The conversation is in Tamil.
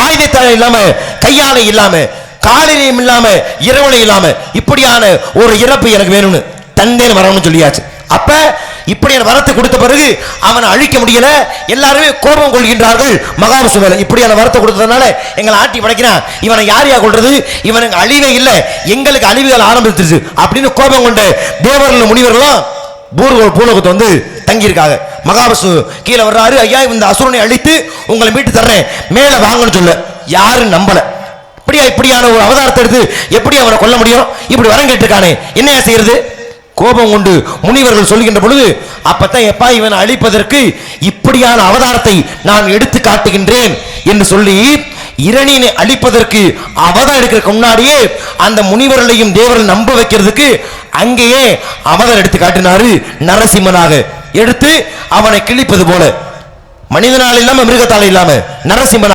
ஆயுதத்தால் இல்லாம, கையாலை இல்லாம, காலையிலும் இல்லாம, இரவுலையும் இல்லாம, இப்படியான ஒரு இறப்பு எனக்கு வேணும்னு தந்தேன் வரணும்னு சொல்லியாச்சு. அப்ப இப்படியான வரத்தை கொடுத்த பிறகு அவனை அழிக்க முடியல. எல்லாருமே கோபம் கொள்கின்றார்கள் மகாவிஷ்ணு மேல. இப்படியான வரத்தை கொடுத்ததுனால எங்களை ஆட்டி படைக்கிறான், இவனை யாரையா கொள்றது, இவனுக்கு அழிவே இல்லை, எங்களுக்கு அழிவுகள் ஆரம்பிச்சிருச்சு அப்படின்னு கோபம் கொண்ட தேவர்கள் முனிவர்களும் பூலோகத்தை வந்து தங்கியிருக்காங்க. மகாவிஷ்ணு கீழே வர்றாரு, ஐயா இந்த அசுரனை அழித்து உங்களை மீட்டு தர்றேன், மேல வாங்கன்னு சொல்ல யாரும் நம்பல. இப்படியான ஒரு அவதாரத்தை எடுத்து எப்படி அவனை கொல்ல முடியும்? இப்படி வரம் கேட்டிருக்கானே, என்னையா செய்யறது? கோபம் கொண்டு முனிவர்கள் சொல்கின்ற பொழுது, அப்பத்தான் எப்பா இவனை அழிப்பதற்கு இப்படியான அவதாரத்தை நான் எடுத்து காட்டுகின்றேன் என்று சொல்லி இரணியனை அழிப்பதற்கு அவதாரம் எடுக்கிறதுக்கு முன்னாடியே அந்த முனிவர்களையும் தேவர்கள் நம்ப வைக்கிறதுக்கு அங்கேயே அவதாரம் எடுத்து காட்டினாரு. நரசிம்மனாக எடுத்து அவனை கிழிப்பது போல, மனிதனால் இல்லாம மிருகத்தால் இல்லாம நரசிம்மன்